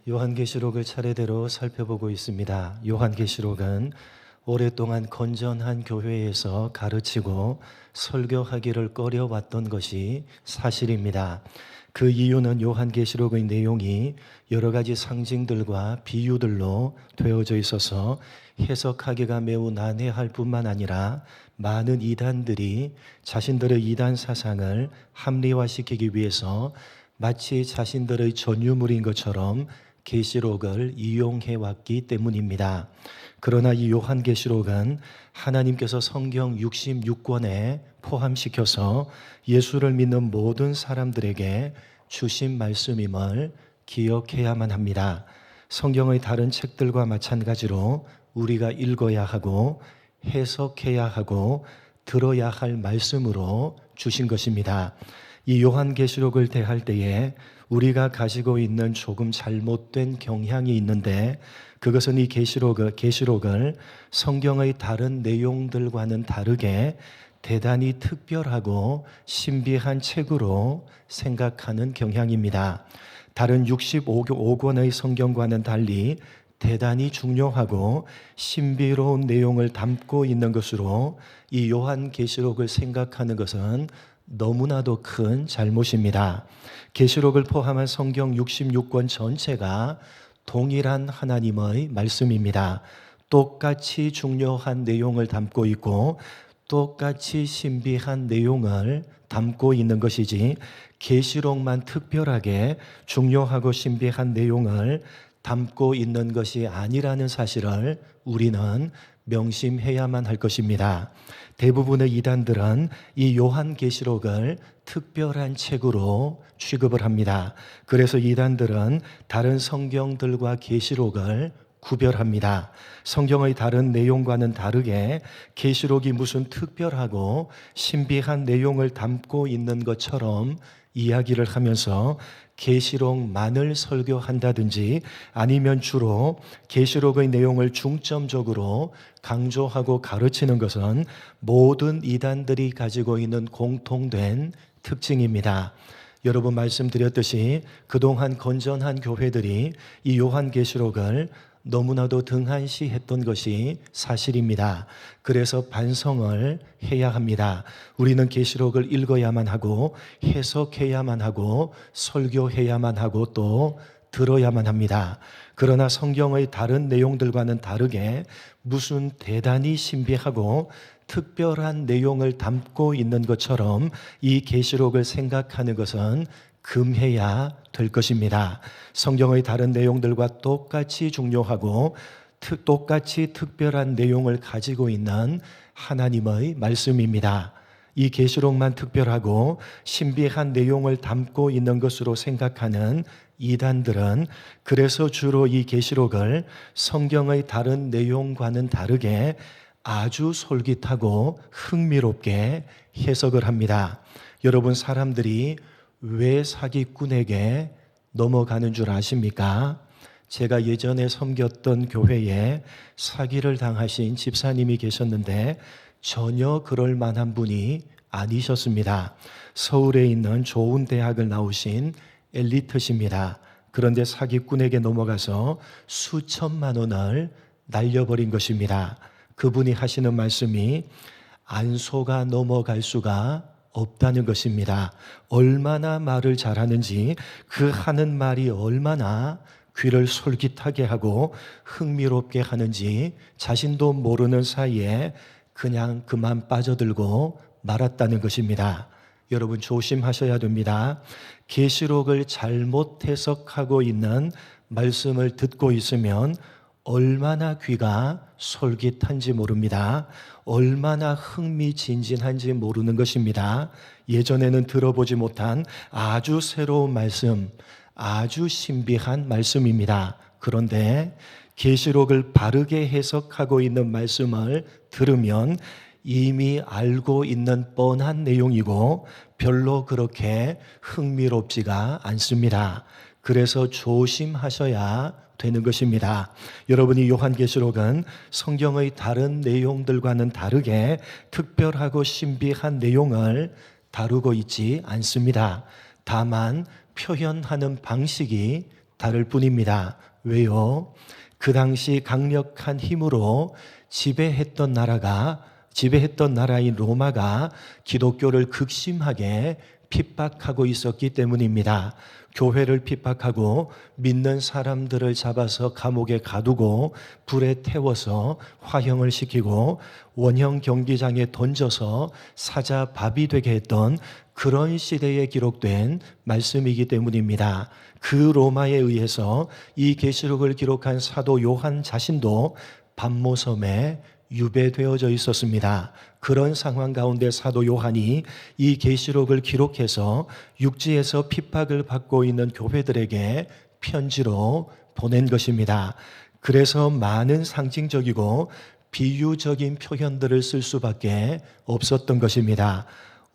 요한계시록을 차례대로 살펴보고 있습니다. 요한계시록은 오랫동안 건전한 교회에서 가르치고 설교하기를 꺼려왔던 것이 사실입니다. 그 이유는 요한계시록의 내용이 여러 가지 상징들과 비유들로 되어져 있어서 해석하기가 매우 난해할 뿐만 아니라 많은 이단들이 자신들의 이단 사상을 합리화시키기 위해서 마치 자신들의 전유물인 것처럼 계시록을 이용해 왔기 때문입니다. 그러나 이 요한계시록은 하나님께서 성경 66권에 포함시켜서 예수를 믿는 모든 사람들에게 주신 말씀임을 기억해야만 합니다. 성경의 다른 책들과 마찬가지로 우리가 읽어야 하고 해석해야 하고 들어야 할 말씀으로 주신 것입니다. 이 요한계시록을 대할 때에 우리가 가지고 있는 조금 잘못된 경향이 있는데, 그것은 이 계시록을 성경의 다른 내용들과는 다르게 대단히 특별하고 신비한 책으로 생각하는 경향입니다. 다른 65권의 성경과는 달리 대단히 중요하고 신비로운 내용을 담고 있는 것으로 이 요한계시록을 생각하는 것은 너무나도 큰 잘못입니다. 계시록을 포함한 성경 66권 전체가 동일한 하나님의 말씀입니다. 똑같이 중요한 내용을 담고 있고 똑같이 신비한 내용을 담고 있는 것이지, 계시록만 특별하게 중요하고 신비한 내용을 담고 있는 것이 아니라는 사실을 우리는 명심해야만 할 것입니다. 대부분의 이단들은 이 요한계시록을 특별한 책으로 취급을 합니다. 그래서 이단들은 다른 성경들과 계시록을 구별합니다. 성경의 다른 내용과는 다르게 계시록이 무슨 특별하고 신비한 내용을 담고 있는 것처럼 이야기를 하면서 계시록만을 설교한다든지 아니면 주로 계시록의 내용을 중점적으로 강조하고 가르치는 것은 모든 이단들이 가지고 있는 공통된 특징입니다. 여러분 말씀드렸듯이 그동안 건전한 교회들이 이 요한계시록을 너무나도 등한시했던 것이 사실입니다. 그래서 반성을 해야 합니다. 우리는 계시록을 읽어야만 하고 해석해야만 하고 설교해야만 하고 또 들어야만 합니다. 그러나 성경의 다른 내용들과는 다르게 무슨 대단히 신비하고 특별한 내용을 담고 있는 것처럼 이 계시록을 생각하는 것은 금해야 될 것입니다. 성경의 다른 내용들과 똑같이 중요하고 똑같이 특별한 내용을 가지고 있는 하나님의 말씀입니다. 이 계시록만 특별하고 신비한 내용을 담고 있는 것으로 생각하는 이단들은 그래서 주로 이 계시록을 성경의 다른 내용과는 다르게 아주 솔깃하고 흥미롭게 해석을 합니다. 여러분, 사람들이 왜 사기꾼에게 넘어가는 줄 아십니까? 제가 예전에 섬겼던 교회에 사기를 당하신 집사님이 계셨는데 전혀 그럴 만한 분이 아니셨습니다. 서울에 있는 좋은 대학을 나오신 엘리트십니다. 그런데 사기꾼에게 넘어가서 수천만 원을 날려버린 것입니다. 그분이 하시는 말씀이 안 속아 넘어갈 수가 없다는 것입니다. 얼마나 말을 잘하는지, 그 하는 말이 얼마나 귀를 솔깃하게 하고 흥미롭게 하는지 자신도 모르는 사이에 그냥 그만 빠져들고 말았다는 것입니다. 여러분 조심하셔야 됩니다. 계시록을 잘못 해석하고 있는 말씀을 듣고 있으면 얼마나 귀가 솔깃한지 모릅니다. 얼마나 흥미진진한지 모르는 것입니다. 예전에는 들어보지 못한 아주 새로운 말씀, 아주 신비한 말씀입니다. 그런데 계시록을 바르게 해석하고 있는 말씀을 들으면 이미 알고 있는 뻔한 내용이고 별로 그렇게 흥미롭지가 않습니다. 그래서 조심하셔야 되는 것입니다. 여러분이 요한계시록은 성경의 다른 내용들과는 다르게 특별하고 신비한 내용을 다루고 있지 않습니다. 다만 표현하는 방식이 다를 뿐입니다. 왜요? 그 당시 강력한 힘으로 지배했던 나라인 로마가 기독교를 극심하게 핍박하고 있었기 때문입니다. 교회를 핍박하고 믿는 사람들을 잡아서 감옥에 가두고 불에 태워서 화형을 시키고 원형 경기장에 던져서 사자밥이 되게 했던 그런 시대에 기록된 말씀이기 때문입니다. 그 로마에 의해서 이 계시록을 기록한 사도 요한 자신도 반모섬에 유배되어져 있었습니다. 그런 상황 가운데 사도 요한이 이 계시록을 기록해서 육지에서 핍박을 받고 있는 교회들에게 편지로 보낸 것입니다. 그래서 많은 상징적이고 비유적인 표현들을 쓸 수밖에 없었던 것입니다.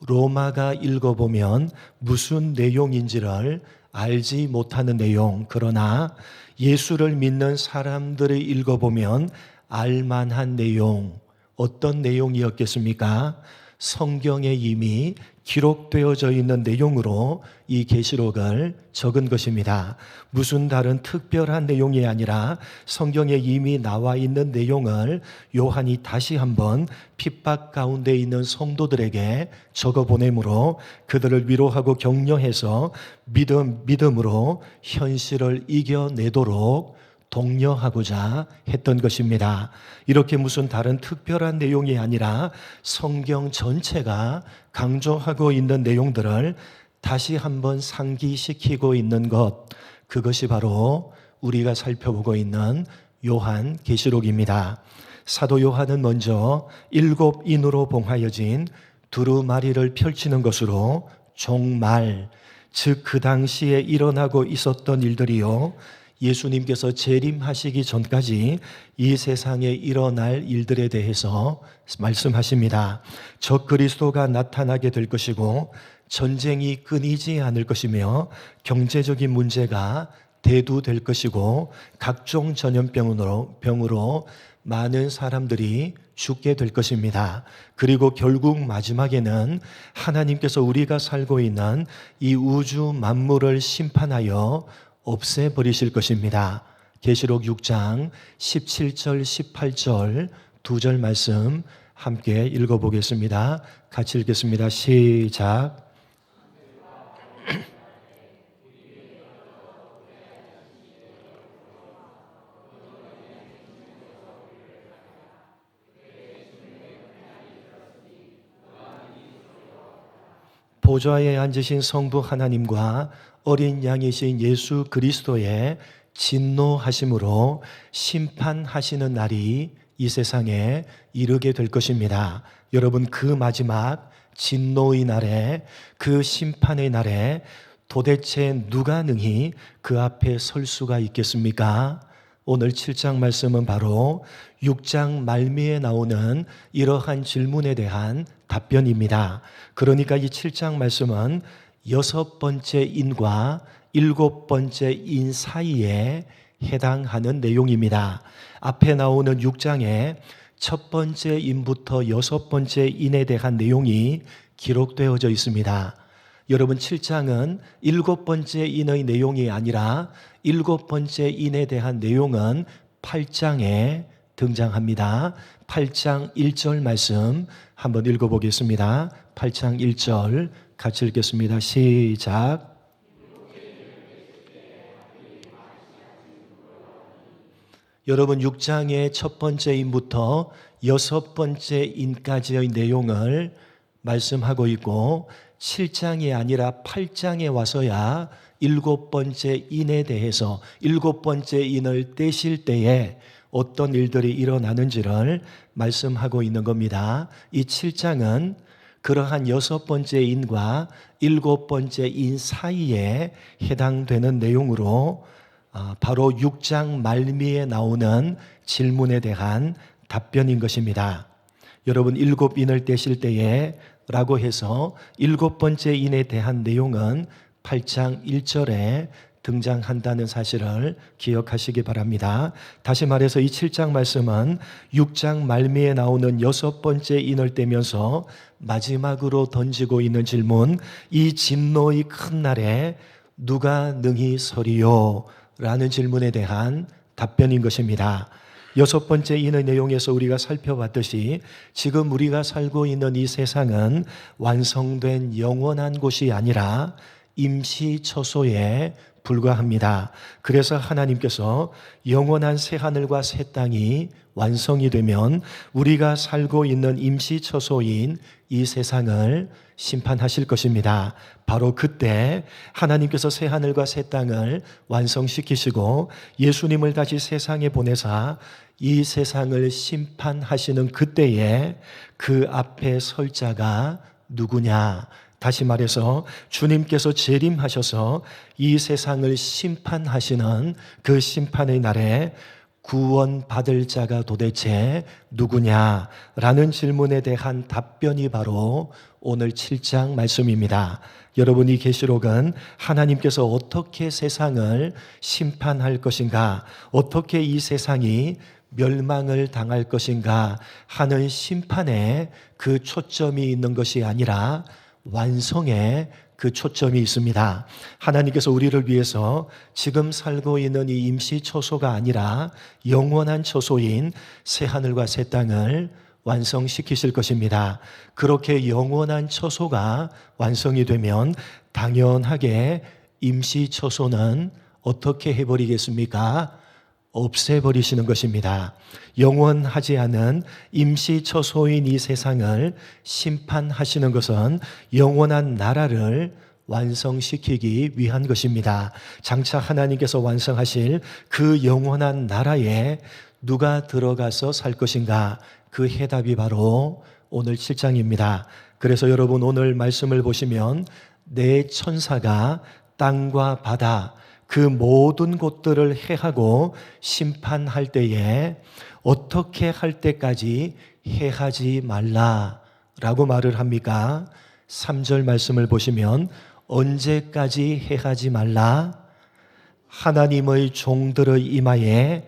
로마가 읽어보면 무슨 내용인지를 알지 못하는 내용, 그러나 예수를 믿는 사람들이 읽어보면 알만한 내용, 어떤 내용이었겠습니까? 성경에 이미 기록되어져 있는 내용으로 이 계시록을 적은 것입니다. 무슨 다른 특별한 내용이 아니라 성경에 이미 나와 있는 내용을 요한이 다시 한번 핍박 가운데 있는 성도들에게 적어 보내므로 그들을 위로하고 격려해서 믿음으로 현실을 이겨내도록 독려하고자 했던 것입니다. 이렇게 무슨 다른 특별한 내용이 아니라 성경 전체가 강조하고 있는 내용들을 다시 한번 상기시키고 있는 것, 그것이 바로 우리가 살펴보고 있는 요한 계시록입니다. 사도 요한은 먼저 7인으로 봉하여진 두루마리를 펼치는 것으로 종말, 즉 그 당시에 일어나고 있었던 일들이요, 예수님께서 재림하시기 전까지 이 세상에 일어날 일들에 대해서 말씀하십니다. 적 그리스도가 나타나게 될 것이고 전쟁이 끊이지 않을 것이며 경제적인 문제가 대두될 것이고 각종 전염병으로 많은 사람들이 죽게 될 것입니다. 그리고 결국 마지막에는 하나님께서 우리가 살고 있는 이 우주 만물을 심판하여 없애버리실 것입니다. 계시록 6장 17절 18절 두 절 말씀 함께 읽어보겠습니다. 같이 읽겠습니다. 시작. 보좌에 앉으신 성부 하나님과 어린 양이신 예수 그리스도의 진노하심으로 심판하시는 날이 이 세상에 이르게 될 것입니다. 여러분, 그 마지막 진노의 날에, 그 심판의 날에 도대체 누가 능히 그 앞에 설 수가 있겠습니까? 오늘 7장 말씀은 바로 6장 말미에 나오는 이러한 질문에 대한 답변입니다. 그러니까 이 7장 말씀은 6번째 인과 7번째 인 사이에 해당하는 내용입니다. 앞에 나오는 6장에 첫 번째 인부터 6번째 인에 대한 내용이 기록되어져 있습니다. 여러분, 7장은 7번째 인의 내용이 아니라 7번째 인에 대한 내용은 8장에 등장합니다. 8장 1절 말씀 한번 읽어보겠습니다. 8장 1절 같이 읽겠습니다. 시작. 여러분, 6장의 첫 번째 인부터 6번째 인까지의 내용을 말씀하고 있고 7장이 아니라 8장에 와서야 7번째 인에 대해서 7번째 인을 떼실 때에 어떤 일들이 일어나는지를 말씀하고 있는 겁니다. 이 7장은 그러한 6번째 인과 7번째 인 사이에 해당되는 내용으로 바로 6장 말미에 나오는 질문에 대한 답변인 것입니다. 여러분, 7인을 떼실 때에 라고 해서 7번째 인에 대한 내용은 8장 1절에 등장한다는 사실을 기억하시기 바랍니다. 다시 말해서 이 7장 말씀은 6장 말미에 나오는 6번째 인을 떼면서 마지막으로 던지고 있는 질문, 이 진노의 큰 날에 누가 능히 서리요? 라는 질문에 대한 답변인 것입니다. 여섯 번째 인의 내용에서 우리가 살펴봤듯이 지금 우리가 살고 있는 이 세상은 완성된 영원한 곳이 아니라 임시처소에 불과합니다. 그래서 하나님께서 영원한 새하늘과 새 땅이 완성이 되면 우리가 살고 있는 임시처소인 이 세상을 심판하실 것입니다. 바로 그때 하나님께서 새하늘과 새 땅을 완성시키시고 예수님을 다시 세상에 보내사 이 세상을 심판하시는 그때에 그 앞에 설 자가 누구냐? 다시 말해서 주님께서 재림하셔서 이 세상을 심판하시는 그 심판의 날에 구원받을 자가 도대체 누구냐라는 질문에 대한 답변이 바로 오늘 7장 말씀입니다. 여러분, 이 계시록은 하나님께서 어떻게 세상을 심판할 것인가, 어떻게 이 세상이 멸망을 당할 것인가 하는 심판에 그 초점이 있는 것이 아니라 완성에 그 초점이 있습니다. 하나님께서 우리를 위해서 지금 살고 있는 이 임시처소가 아니라 영원한 처소인 새하늘과 새 땅을 완성시키실 것입니다. 그렇게 영원한 처소가 완성이 되면 당연하게 임시처소는 어떻게 해버리겠습니까? 없애버리시는 것입니다. 영원하지 않은 임시처소인 이 세상을 심판하시는 것은 영원한 나라를 완성시키기 위한 것입니다. 장차 하나님께서 완성하실 그 영원한 나라에 누가 들어가서 살 것인가? 그 해답이 바로 오늘 7장입니다. 그래서 여러분, 오늘 말씀을 보시면 내 천사가 땅과 바다 그 모든 곳들을 해하고 심판할 때에 어떻게 할 때까지 해하지 말라라고 말을 합니까? 3절 말씀을 보시면 언제까지 해하지 말라? 하나님의 종들의 이마에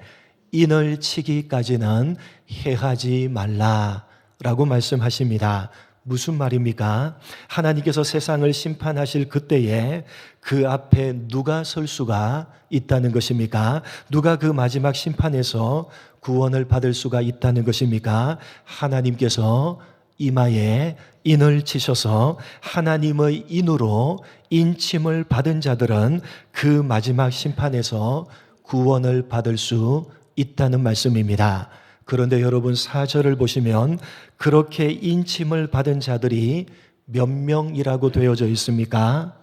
인을 치기까지는 해하지 말라라고 말씀하십니다. 무슨 말입니까? 하나님께서 세상을 심판하실 그때에 그 앞에 누가 설 수가 있다는 것입니까? 누가 그 마지막 심판에서 구원을 받을 수가 있다는 것입니까? 하나님께서 이마에 인을 치셔서 하나님의 인으로 인침을 받은 자들은 그 마지막 심판에서 구원을 받을 수 있다는 말씀입니다. 그런데 여러분, 4절을 보시면 그렇게 인침을 받은 자들이 몇 명이라고 되어져 있습니까?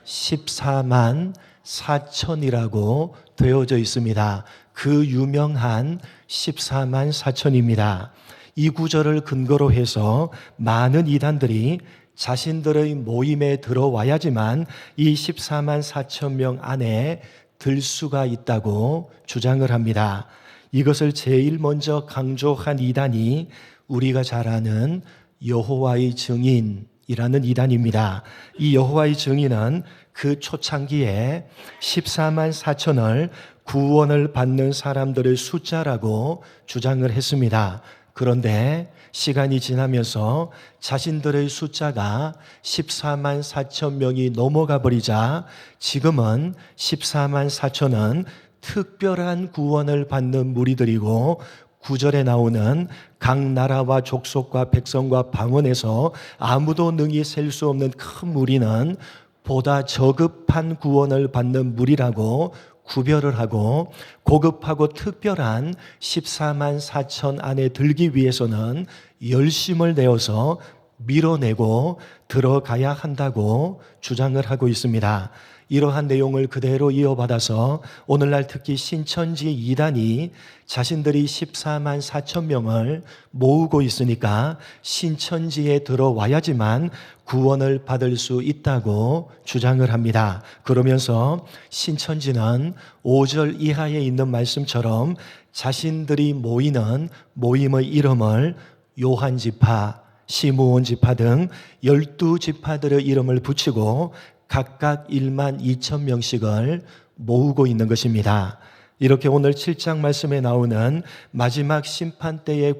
14만 4천이라고 되어져 있습니다. 그 유명한 14만 4천입니다. 이 구절을 근거로 해서 많은 이단들이 자신들의 모임에 들어와야지만 이 14만 4천 명 안에 들 수가 있다고 주장을 합니다. 이것을 제일 먼저 강조한 이단이 우리가 잘 아는 여호와의 증인이라는 이단입니다. 이 여호와의 증인은 그 초창기에 14만 4천을 구원을 받는 사람들의 숫자라고 주장을 했습니다. 그런데 시간이 지나면서 자신들의 숫자가 14만 4천 명이 넘어가 버리자 지금은 14만 4천은 특별한 구원을 받는 무리들이고 9절에 나오는 각 나라와 족속과 백성과 방언에서 아무도 능히 셀 수 없는 큰 무리는 보다 저급한 구원을 받는 무리라고 구별을 하고 고급하고 특별한 14만 4천 안에 들기 위해서는 열심을 내어서 밀어내고 들어가야 한다고 주장을 하고 있습니다. 이러한 내용을 그대로 이어받아서 오늘날 특히 신천지 이단이 자신들이 14만 4천 명을 모으고 있으니까 신천지에 들어와야지만 구원을 받을 수 있다고 주장을 합니다. 그러면서 신천지는 5절 이하에 있는 말씀처럼 자신들이 모이는 모임의 이름을 요한지파, 시므온 지파 등 12지파들의 이름을 붙이고 각각 1만 2천 명씩을 모으고 있는 것입니다. 이렇게 오늘 7장 말씀에 나오는 마지막 심판때에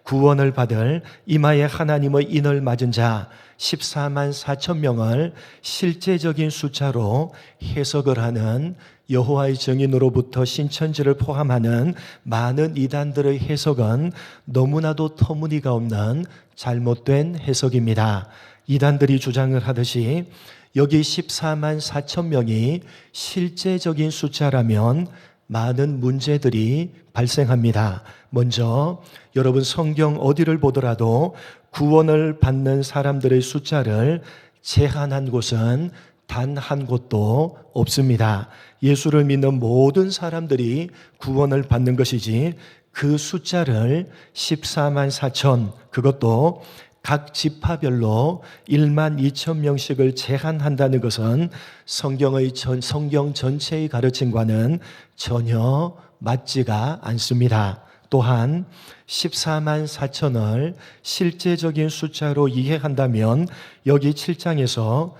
구원을 받을 이마에 하나님의 인을 맞은 자 14만 4천 명을 실제적인 숫자로 해석을 하는 여호와의 증인으로부터 신천지를 포함하는 많은 이단들의 해석은 너무나도 터무니가 없는 잘못된 해석입니다. 이단들이 주장을 하듯이 여기 14만 4천 명이 실제적인 숫자라면 많은 문제들이 발생합니다. 먼저 여러분 성경 어디를 보더라도 구원을 받는 사람들의 숫자를 제한한 곳은 단 한 곳도 없습니다. 예수를 믿는 모든 사람들이 구원을 받는 것이지 그 숫자를 14만 4천 그것도 각 지파별로 1만 2천 명씩을 제한한다는 것은 성경 전체의 가르침과는 전혀 맞지가 않습니다. 또한 14만 4천을 실제적인 숫자로 이해한다면 여기 7장에서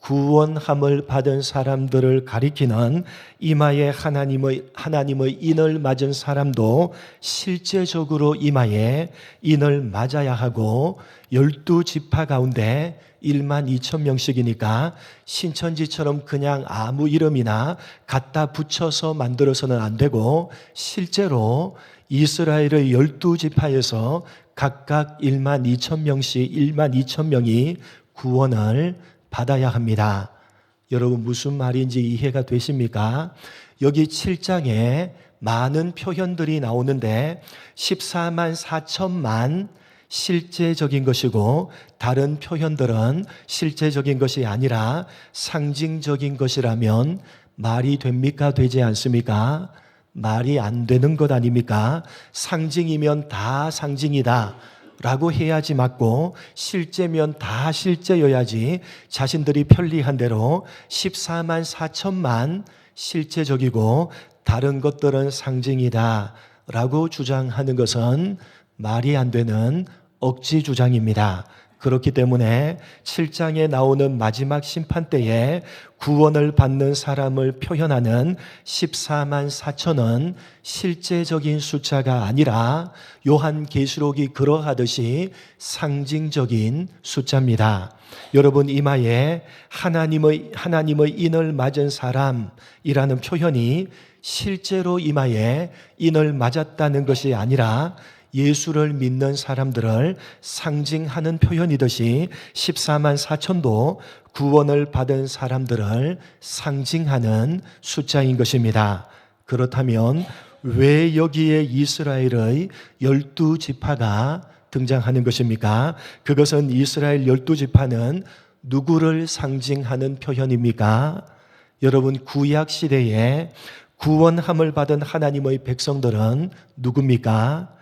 구원함을 받은 사람들을 가리키는 이마에 하나님의 인을 맞은 사람도 실제적으로 이마에 인을 맞아야 하고 12지파 가운데 1만 2천 명씩이니까 신천지처럼 그냥 아무 이름이나 갖다 붙여서 만들어서는 안 되고 실제로 이스라엘의 12지파에서 각각 1만 2천 명씩 1만 2천 명이 구원을 받아야 합니다. 여러분 무슨 말인지 이해가 되십니까? 여기 7장에 많은 표현들이 나오는데 14만 4천만 실제적인 것이고 다른 표현들은 실제적인 것이 아니라 상징적인 것이라면 말이 됩니까? 되지 않습니까? 말이 안 되는 것 아닙니까? 상징이면 다 상징이다 라고 해야지 맞고 실제면 다 실제여야지 자신들이 편리한 대로 14만 4천만 실제적이고 다른 것들은 상징이다 라고 주장하는 것은 말이 안 되는 억지 주장입니다. 그렇기 때문에 7장에 나오는 마지막 심판 때에 구원을 받는 사람을 표현하는 14만 4천은 실제적인 숫자가 아니라 요한계시록이 그러하듯이 상징적인 숫자입니다. 여러분 이마에 하나님의 인을 맞은 사람이라는 표현이 실제로 이마에 인을 맞았다는 것이 아니라 예수를 믿는 사람들을 상징하는 표현이듯이 14만 4천도 구원을 받은 사람들을 상징하는 숫자인 것입니다. 그렇다면 왜 여기에 이스라엘의 12지파가 등장하는 것입니까? 그것은 이스라엘 12지파는 누구를 상징하는 표현입니까? 여러분 구약 시대에 구원함을 받은 하나님의 백성들은 누굽니까?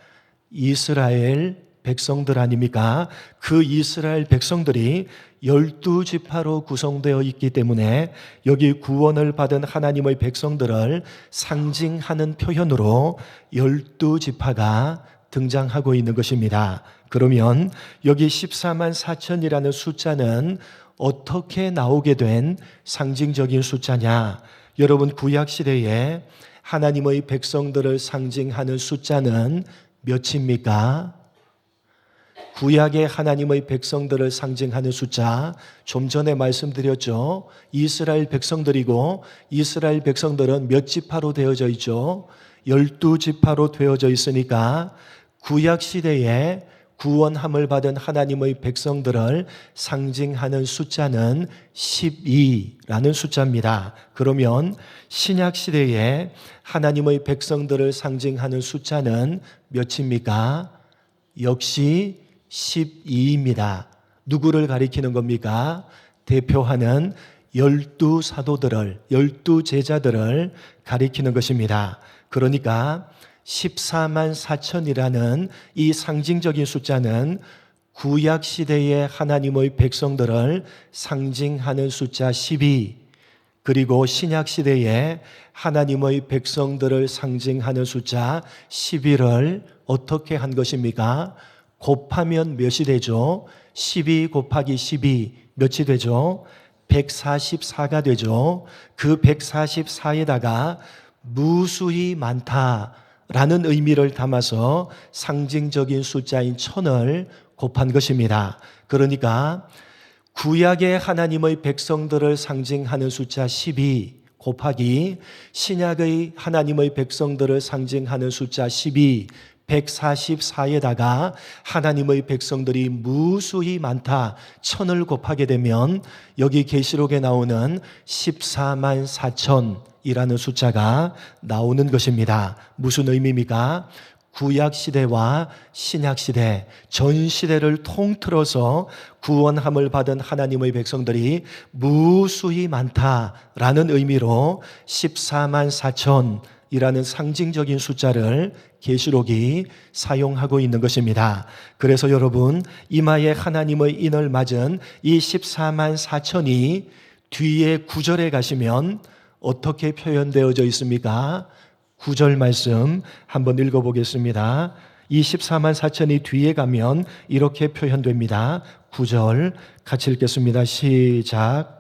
이스라엘 백성들 아닙니까? 그 이스라엘 백성들이 12지파로 구성되어 있기 때문에 여기 구원을 받은 하나님의 백성들을 상징하는 표현으로 12지파가 등장하고 있는 것입니다. 그러면 여기 14만 4천이라는 숫자는 어떻게 나오게 된 상징적인 숫자냐? 여러분 구약 시대에 하나님의 백성들을 상징하는 숫자는 몇입니까? 구약의 하나님의 백성들을 상징하는 숫자 좀 전에 말씀드렸죠. 이스라엘 백성들이고 이스라엘 백성들은 몇 지파로 되어져 있죠? 12지파로 되어져 있으니까 구약 시대에 구원함을 받은 하나님의 백성들을 상징하는 숫자는 12라는 숫자입니다. 그러면 신약 시대에 하나님의 백성들을 상징하는 숫자는 몇입니까? 역시 12입니다. 누구를 가리키는 겁니까? 대표하는 12사도들을, 12제자들을 가리키는 것입니다. 그러니까 14만 4천이라는 이 상징적인 숫자는 구약 시대의 하나님의 백성들을 상징하는 숫자 12, 그리고 신약 시대에 하나님의 백성들을 상징하는 숫자 11을 어떻게 한 것입니까? 곱하면 몇이 되죠? 12 곱하기 12 몇이 되죠? 144가 되죠. 그 144에다가 무수히 많다라는 의미를 담아서 상징적인 숫자인 1000을 곱한 것입니다. 그러니까 구약의 하나님의 백성들을 상징하는 숫자 12 곱하기 신약의 하나님의 백성들을 상징하는 숫자 12 144에다가 하나님의 백성들이 무수히 많다 1000을 곱하게 되면 여기 계시록에 나오는 14만 4천이라는 숫자가 나오는 것입니다. 무슨 의미입니까? 구약 시대와 신약 시대, 전 시대를 통틀어서 구원함을 받은 하나님의 백성들이 무수히 많다라는 의미로 14만 4천이라는 상징적인 숫자를 계시록이 사용하고 있는 것입니다. 그래서 여러분, 이마에 하나님의 인을 맞은 이 14만 4천이 뒤에 9절에 가시면 어떻게 표현되어져 있습니까? 9절 말씀 한번 읽어보겠습니다. 이 14만 4천이 뒤에 가면 이렇게 표현됩니다. 9절 같이 읽겠습니다. 시작.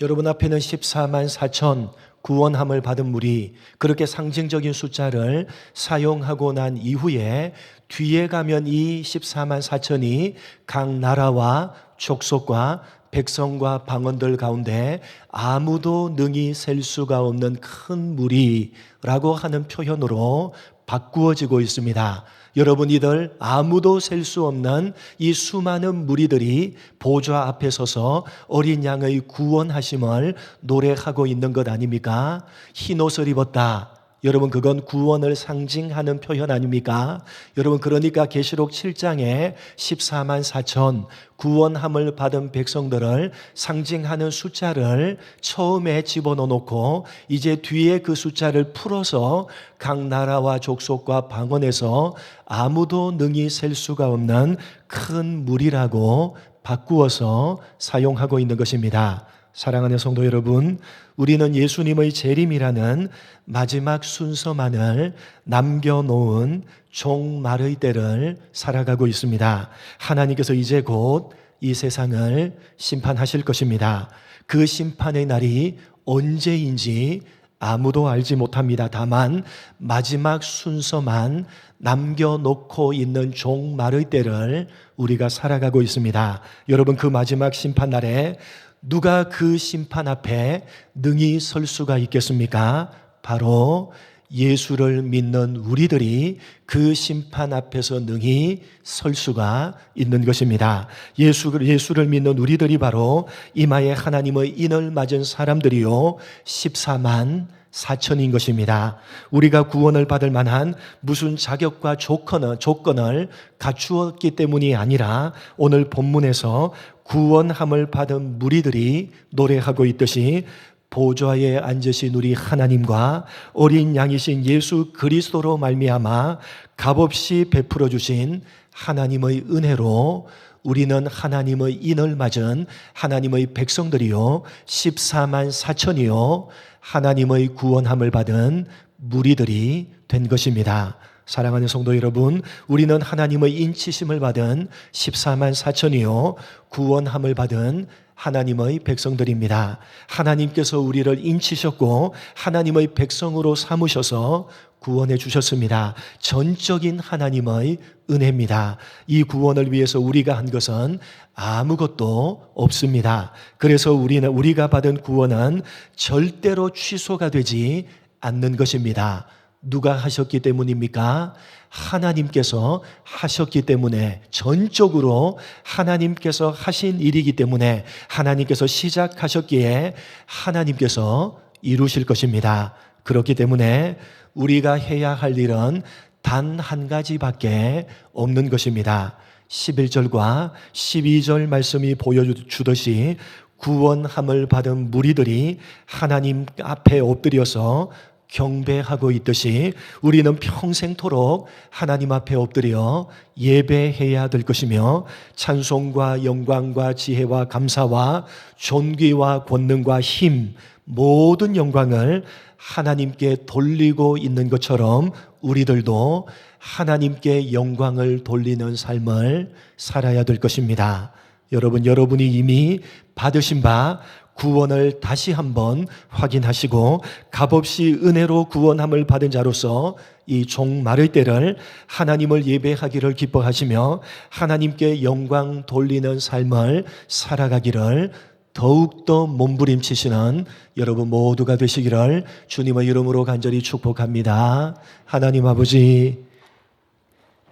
여러분 앞에는 14만 4천 구원함을 받은 무리, 그렇게 상징적인 숫자를 사용하고 난 이후에 뒤에 가면 이 14만 4천이 각 나라와 족속과 백성과 방언들 가운데 아무도 능히 셀 수가 없는 큰 무리라고 하는 표현으로 바꾸어지고 있습니다. 여러분, 이들 아무도 셀 수 없는 이 수많은 무리들이 보좌 앞에 서서 어린 양의 구원하심을 노래하고 있는 것 아닙니까? 흰 옷을 입었다. 여러분, 그건 구원을 상징하는 표현 아닙니까? 여러분, 그러니까 계시록 7장에 14만 4천 구원함을 받은 백성들을 상징하는 숫자를 처음에 집어넣고 이제 뒤에 그 숫자를 풀어서 각 나라와 족속과 방언에서 아무도 능히 셀 수가 없는 큰 무리라고 바꾸어서 사용하고 있는 것입니다. 사랑하는 성도 여러분, 우리는 예수님의 재림이라는 마지막 순서만을 남겨놓은 종말의 때를 살아가고 있습니다. 하나님께서 이제 곧 이 세상을 심판하실 것입니다. 그 심판의 날이 언제인지 아무도 알지 못합니다. 다만 마지막 순서만 남겨놓고 있는 종말의 때를 우리가 살아가고 있습니다. 여러분, 그 마지막 심판 날에 누가 그 심판 앞에 능히 설 수가 있겠습니까? 바로 예수를 믿는 우리들이 그 심판 앞에서 능히 설 수가 있는 것입니다. 예수를 믿는 우리들이 바로 이마에 하나님의 인을 맞은 사람들이요 14만 4천인 것입니다. 우리가 구원을 받을 만한 무슨 자격과 조건을 갖추었기 때문이 아니라 오늘 본문에서 구원함을 받은 무리들이 노래하고 있듯이 보좌에 앉으신 우리 하나님과 어린 양이신 예수 그리스도로 말미암아 값없이 베풀어 주신 하나님의 은혜로 우리는 하나님의 인을 맞은 하나님의 백성들이요 14만 4천이요 하나님의 구원함을 받은 무리들이 된 것입니다. 사랑하는 성도 여러분, 우리는 하나님의 인치심을 받은 14만 4천이요 구원함을 받은 하나님의 백성들입니다. 하나님께서 우리를 인치셨고 하나님의 백성으로 삼으셔서 구원해 주셨습니다. 전적인 하나님의 은혜입니다. 이 구원을 위해서 우리가 한 것은 아무것도 없습니다. 그래서 우리가 받은 구원은 절대로 취소가 되지 않는 것입니다. 누가 하셨기 때문입니까? 하나님께서 하셨기 때문에, 전적으로 하나님께서 하신 일이기 때문에, 하나님께서 시작하셨기에 하나님께서 이루실 것입니다. 그렇기 때문에 우리가 해야 할 일은 단 한 가지밖에 없는 것입니다. 11절과 12절 말씀이 보여주듯이 구원함을 받은 무리들이 하나님 앞에 엎드려서 경배하고 있듯이 우리는 평생토록 하나님 앞에 엎드려 예배해야 될 것이며, 찬송과 영광과 지혜와 감사와 존귀와 권능과 힘, 모든 영광을 하나님께 돌리고 있는 것처럼 우리들도 하나님께 영광을 돌리는 삶을 살아야 될 것입니다. 여러분이 이미 받으신 바 구원을 다시 한번 확인하시고 값없이 은혜로 구원함을 받은 자로서 이 종말의 때를 하나님을 예배하기를 기뻐하시며 하나님께 영광 돌리는 삶을 살아가기를 더욱더 몸부림치시는 여러분 모두가 되시기를 주님의 이름으로 간절히 축복합니다. 하나님 아버지,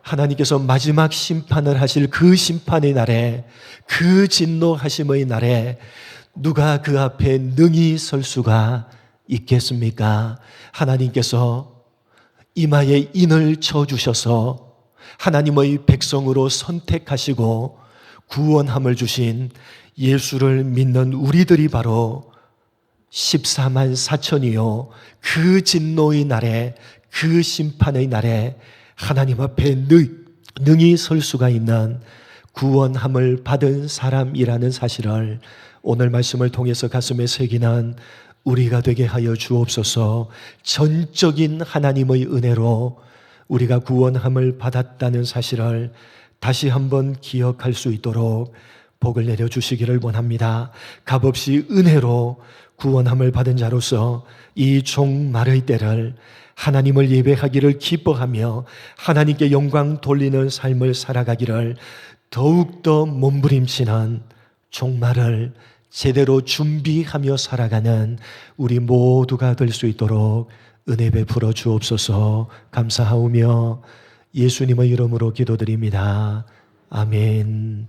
하나님께서 마지막 심판을 하실 그 심판의 날에, 그 진노하심의 날에 누가 그 앞에 능히 설 수가 있겠습니까? 하나님께서 이마에 인을 쳐주셔서 하나님의 백성으로 선택하시고 구원함을 주신 예수를 믿는 우리들이 바로 14만 4천이요, 그 진노의 날에, 그 심판의 날에 하나님 앞에 능히 설 수가 있는 구원함을 받은 사람이라는 사실을 오늘 말씀을 통해서 가슴에 새기는 우리가 되게 하여 주옵소서. 전적인 하나님의 은혜로 우리가 구원함을 받았다는 사실을 다시 한번 기억할 수 있도록 복을 내려주시기를 원합니다. 값없이 은혜로 구원함을 받은 자로서 이 종말의 때를 하나님을 예배하기를 기뻐하며 하나님께 영광 돌리는 삶을 살아가기를 더욱더 몸부림치는 종말을 제대로 준비하며 살아가는 우리 모두가 될 수 있도록 은혜 베풀어 주옵소서. 감사하오며 예수님의 이름으로 기도드립니다. 아멘.